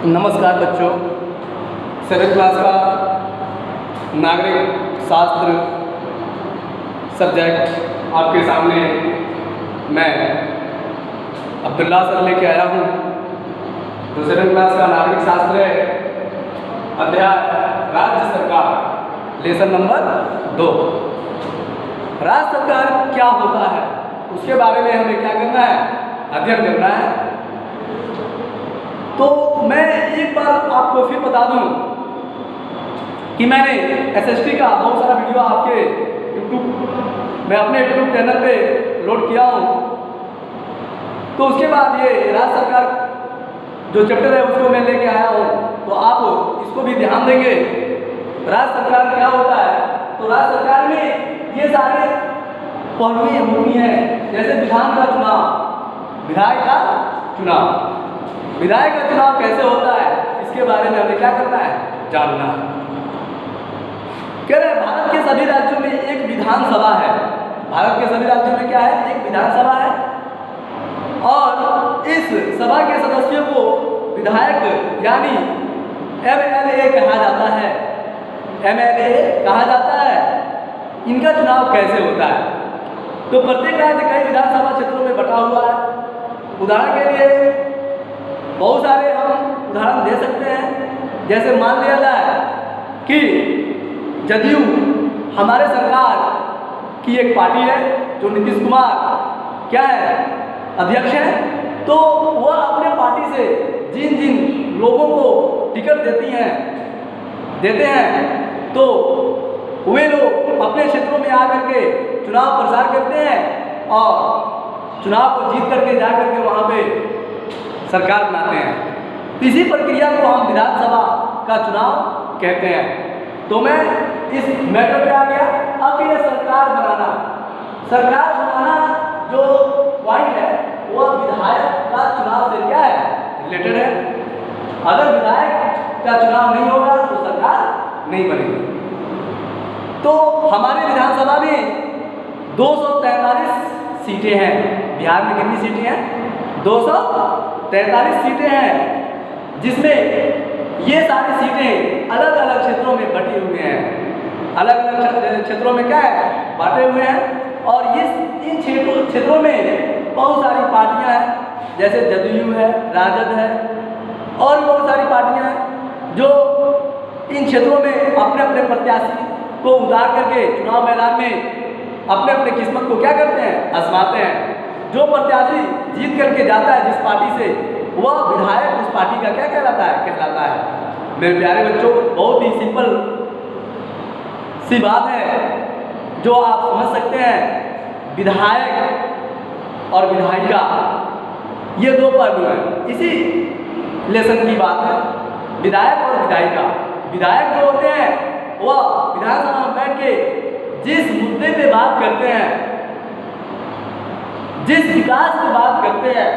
नमस्कार बच्चों, 7th class का नागरिक शास्त्र सब्जेक्ट आपके सामने मैं अब्दुल्ला सर लेके आया हूँ। जो 7th क्लास का नागरिक शास्त्र है, अध्याय राज्य सरकार, लेसन नंबर 2। राज्य सरकार क्या होता है उसके बारे में हमें क्या करना है, अध्ययन करना है। तो मैं एक बार आपको फिर बता दूं कि मैंने एसएसटी का बहुत सारा वीडियो आपके मैं अपने यूट्यूब चैनल पे लोड किया हूँ। तो उसके बाद ये राज्य सरकार जो चैप्टर है उसको मैं लेके आया हूँ, तो आप इसको भी ध्यान देंगे। राज्य सरकार क्या होता है, तो राज्य सरकार में ये सारे पहलुएं होती हैं, जैसे विधान का चुनाव, विधायक का चुनाव। विधायक का चुनाव कैसे होता है इसके बारे में हमें क्या करना है, जानना है। कह रहे भारत के सभी राज्यों में एक विधानसभा है। भारत के सभी राज्यों में क्या है, एक विधानसभा है। और इस सभा के सदस्यों को विधायक यानी एमएलए कहा जाता है। एमएलए कहा जाता है। इनका चुनाव कैसे होता है, तो प्रत्येक राज्य कई विधानसभा क्षेत्रों में बटा हुआ है। उदाहरण के लिए बहुत सारे हम उदाहरण दे सकते हैं। जैसे मान लिया जाए कि जदयू हमारे सरकार की एक पार्टी है, जो नीतीश कुमार क्या है, अध्यक्ष है। तो वह अपने पार्टी से जिन जिन लोगों को टिकट देते हैं तो वे लोग अपने क्षेत्रों में आकर के चुनाव प्रचार करते हैं और चुनाव को जीत करके जा करके वहाँ पे सरकार बनाते हैं। इसी प्रक्रिया को हम विधानसभा का चुनाव कहते हैं। तो मैं इस मैटर पे आ गया। अब ये सरकार बनाना जो पॉइंट है वह विधायक का चुनाव से क्या है, रिलेटेड है। अगर विधायक का चुनाव नहीं होगा तो सरकार नहीं बनेगी। तो हमारे विधानसभा में 243 सीटें हैं। बिहार में कितनी सीटें हैं, 243 सीटें हैं, जिसमें ये सारी सीटें अलग अलग क्षेत्रों में बटी हुई हैं। अलग अलग क्षेत्रों में क्या है, बांटे हुए हैं। और इन क्षेत्रों में बहुत सारी पार्टियां हैं, जैसे जदयू है, राजद है और बहुत सारी पार्टियां हैं जो इन क्षेत्रों में अपने अपने प्रत्याशी को उतार करके चुनाव मैदान में अपने अपने किस्मत को क्या करते हैं, आजमाते हैं। जो प्रत्याशी जीत करके जाता है जिस पार्टी से, वह विधायक उस पार्टी का क्या कहलाता है। मेरे प्यारे बच्चों, बहुत ही सिंपल सी बात है जो आप समझ सकते हैं। विधायक और विधायिका ये दो पहलू हैं। इसी लेसन की बात है, विधायक और विधायिका। विधायक जो होते हैं वह विधानसभा में बैठ के जिस मुद्दे पे बात करते हैं, जिस विकास की बात करते हैं,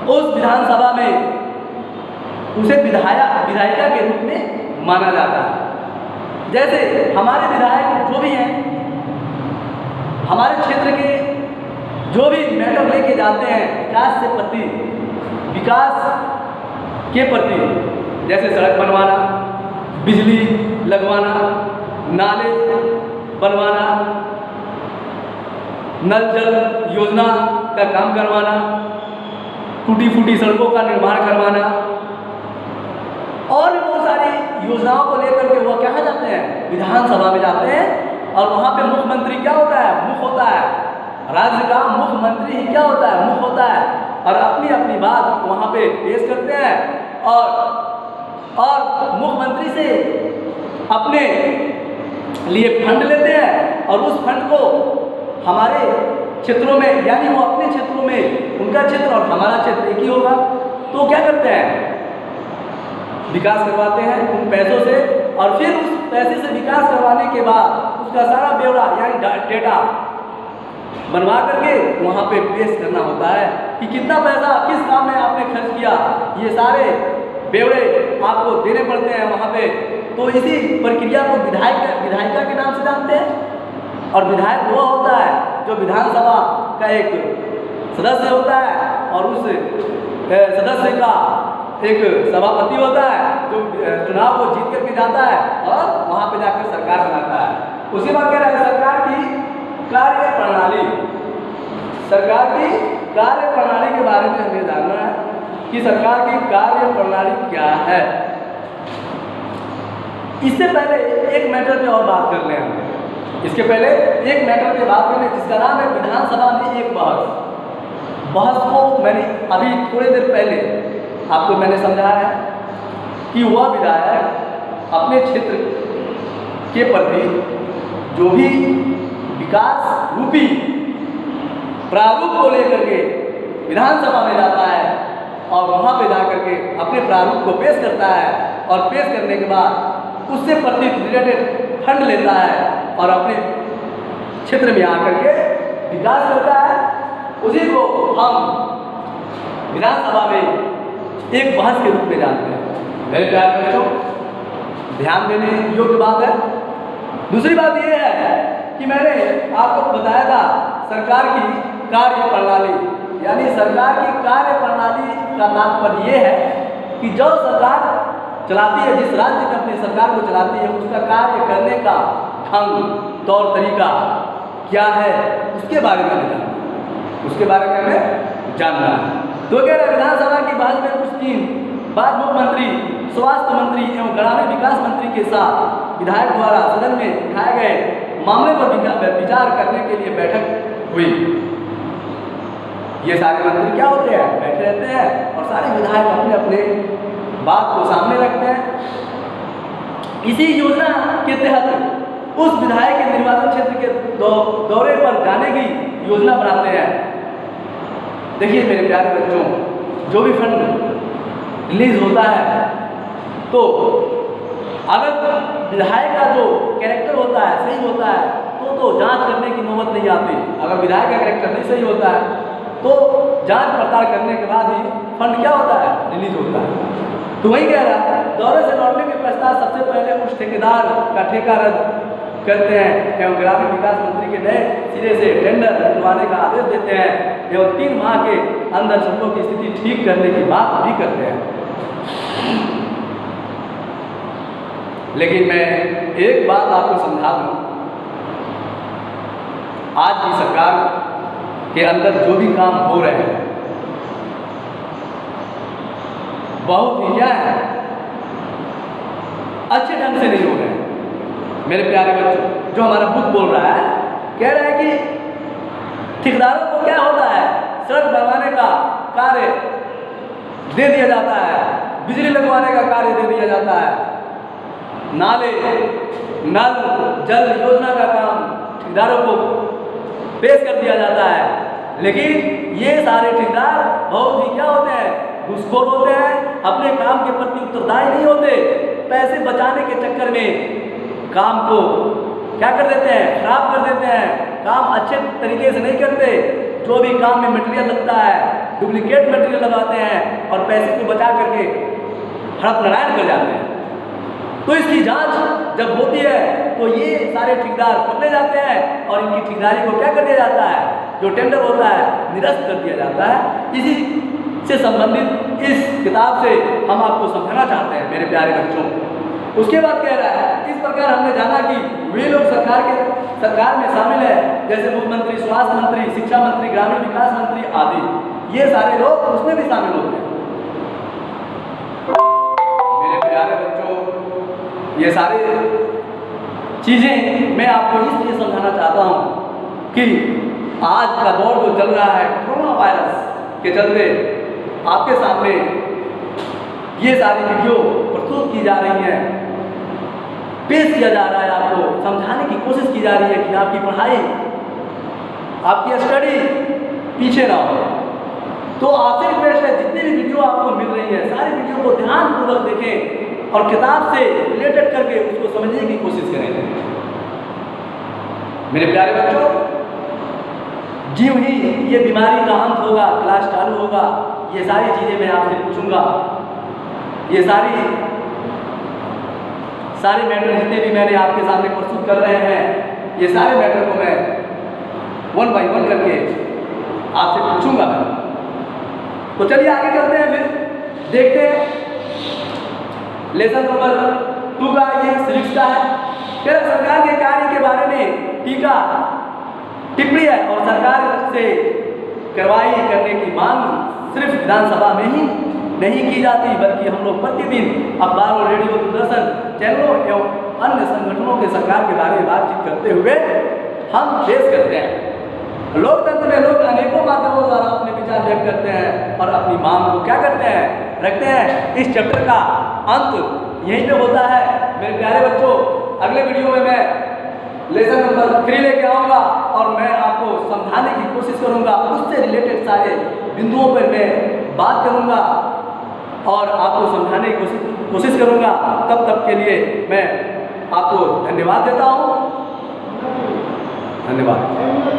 उस विधानसभा में उसे विधायिका के रूप में माना जाता है। जैसे हमारे विधायक जो भी हैं, हमारे क्षेत्र के जो भी मैटर लेके जाते हैं विकास के प्रति, जैसे सड़क बनवाना, बिजली लगवाना, नाले बनवाना, नल जल योजना का काम करवाना, टूटी फूटी सड़कों का निर्माण करवाना और बहुत सारी योजनाओं को लेकर के वह कहाँ जाते हैं, विधानसभा में जाते हैं। और वहाँ पे मुख्यमंत्री क्या होता है, मुख होता है। राज्य का मुख्यमंत्री ही क्या होता है, मुख होता है। और अपनी अपनी बात वहाँ पे पेश करते हैं और मुख्यमंत्री से अपने लिए फंड लेते हैं और उस फंड को हमारे क्षेत्रों में, यानी वो अपने क्षेत्रों में, उनका क्षेत्र और हमारा क्षेत्र एक ही होगा, तो क्या करते हैं, विकास करवाते हैं उन पैसों से। और फिर उस पैसे से विकास करवाने के बाद उसका सारा ब्यौरा यानी डेटा बनवा करके वहाँ पे पेश करना होता है कि कितना पैसा किस काम में आपने खर्च किया। ये सारे ब्यौरे आपको देने पड़ते हैं वहाँ पे। तो इसी प्रक्रिया को विधायिका के नाम से जानते हैं। और विधायक वो होता है जो विधानसभा का एक सदस्य होता है और उस सदस्य का एक सभापति होता है जो चुनाव को जीत करके जाता है और वहाँ पे जाकर सरकार बनाता है। उसी बात कह रहा है सरकार की कार्य प्रणाली, सरकार की कार्य प्रणाली के बारे में हमें जानना है कि सरकार की कार्य प्रणाली क्या है। इससे पहले एक मैटर पे और बात कर लें हम। इसके पहले एक मैटर पे बात कर लें जिसका नाम है विधानसभा में एक बहस। बहस को मैंने अभी थोड़ी देर पहले आपको मैंने समझाया है कि वह विधायक अपने क्षेत्र के प्रति जो भी विकास रूपी प्रारूप को लेकर के विधानसभा में जाता है और वहाँ पे जाकर के अपने प्रारूप को पेश करता है और पेश करने के बाद उससे प्रति रिलेटेड फंड लेता है और अपने क्षेत्र में आकर के विकास करता है, उसी को हम विधानसभा में एक बहस के रूप में जानते हैं। मेरे प्यारे बच्चों, ध्यान देने योग्य बात है। दूसरी बात यह है कि मैंने आपको बताया था सरकार की कार्य प्रणाली, यानी सरकार की कार्य प्रणाली का तात्पर्य यह है कि जो सरकार चलाती है, जिस राज्य में अपनी सरकार को चलाती है, उसका कार्य करने का ढंग, तौर तरीका क्या है, उसके बारे में हमें जानना है, उसके बारे में हमें जानना है। तो कह रहे विधानसभा की बहस में कुछ दिन बाद मुख्यमंत्री, स्वास्थ्य मंत्री एवं ग्रामीण विकास मंत्री के साथ विधायक द्वारा सदन में उठाए गए मामले पर विचार करने के लिए बैठक हुई। ये सारे मंत्री क्या होते हैं, बैठे रहते हैं और सारे विधायक अपने अपने बात को सामने रखते हैं। इसी योजना के तहत उस विधायक के निर्वाचन क्षेत्र के दौरे पर जाने की योजना बनाते हैं। देखिए मेरे प्यारे बच्चों, जो भी फंड रिलीज होता है तो अगर विधायक का जो कैरेक्टर होता है सही होता है तो जांच करने की नौबत नहीं आती। अगर विधायक का कैरेक्टर नहीं सही होता है तो जांच पड़ताल करने के बाद ही फंड क्या होता है, रिलीज होता है। तो वही कह रहा है, दौरे से लौटने के पश्चात सबसे पहले उस ठेकेदार का ठेका रद्द करते हैं एवं ग्रामीण विकास मंत्री के नए सिरे से टेंडर निकलवाने का आदेश देते हैं एवं 3 माह के अंदर सड़कों की स्थिति ठीक करने की बात भी करते हैं। लेकिन मैं एक बात आपको समझा दूं, आज की सरकार के अंदर जो भी काम हो रहे हैं बहुत ही क्या है, अच्छे ढंग से नहीं हो रहे हैं। मेरे प्यारे बच्चों, जो हमारा बुक बोल रहा है, कह रहा है कि ठेकेदारों को क्या होता है, सड़क बनवाने का कार्य दे दिया जाता है, बिजली लगवाने का कार्य दे दिया जाता है, नाले, नल, जल योजना का काम ठेकेदारों को पेश कर दिया जाता है। लेकिन ये सारे ठेकेदार बहुत ही क्या होते हैं, घूसखोर होते हैं, अपने काम के प्रति उत्तरदायी नहीं होते, पैसे बचाने के चक्कर में काम को क्या कर देते हैं, खराब कर देते हैं, काम अच्छे तरीके से नहीं करते। जो भी काम में मटेरियल लगता है डुप्लीकेट मटेरियल लगाते हैं और पैसे को बचा करके हड़प नारायण कर जाते हैं। तो इसकी जांच जब होती है तो ये सारे ठेकेदार पकड़े जाते हैं और इनकी ठेकेदारी को क्या कर दिया जाता है, जो टेंडर होता है निरस्त कर दिया जाता है। इसी से संबंधित इस किताब से हम आपको समझाना चाहते हैं मेरे प्यारे बच्चों। उसके बाद कह रहा है, इस प्रकार हमने जाना कि वे लोग सरकार में शामिल है, जैसे मुख्यमंत्री, स्वास्थ्य मंत्री, शिक्षा मंत्री, ग्रामीण विकास मंत्री आदि, ये सारे लोग उसमें भी शामिल होते हैं। मेरे प्यारे बच्चों, ये सारी चीजें मैं आपको इसलिए समझाना चाहता हूँ कि आज का दौर जो चल रहा है कोरोना वायरस के चलते आपके सामने ये सारी वीडियो प्रस्तुत की जा रही हैं, पेश किया जा रहा है, आपको समझाने की कोशिश की जा रही है कि आपकी पढ़ाई, आपकी स्टडी पीछे ना हो। तो आपसे रिक्वेस्ट है, जितनी भी वीडियो आपको मिल रही है सारी वीडियो को ध्यानपूर्वक देखें और किताब से रिलेटेड करके उसको समझने की कोशिश करें। मेरे प्यारे बच्चों, ज्यों ही ये बीमारी का अंत होगा, क्लास चालू होगा, ये सारी चीज़ें मैं आपसे पूछूंगा। ये सारे मैटर जितने भी मैंने आपके सामने प्रस्तुत कर रहे हैं, ये सारे मैटर को मैं 1 बाय 1 करके आपसे पूछूंगा। तो चलिए आगे चलते हैं, फिर देखते हैं लेसन नंबर 2 का, ये सिविक्स का है। क्या सरकार के कार्य के बारे में टीका टिप्पणी है और सरकार से कार्रवाई करने की मांग सिर्फ विधानसभा में ही नहीं की जाती, बल्कि हम लोग प्रतिदिन अखबार और रेडियो दूरदर्शन चैनलों एवं अन्य संगठनों के सरकार के बारे में बातचीत करते हुए हम पेश करते हैं। लोकतंत्र में लोग अनेकों माध्यमों द्वारा अपने विचार व्यक्त करते हैं और अपनी मांग को क्या करते हैं, रखते हैं। इस चैप्टर का अंत यहीं पे होता है मेरे प्यारे बच्चों। अगले वीडियो में मैं लेसन नंबर 3 लेके आऊँगा और मैं आपको समझाने की कोशिश करूँगा, उससे रिलेटेड सारे बिंदुओं पर मैं बात करूँगा और आपको समझाने की कोशिश करूँगा। तब तक के लिए मैं आपको धन्यवाद देता हूँ। धन्यवाद।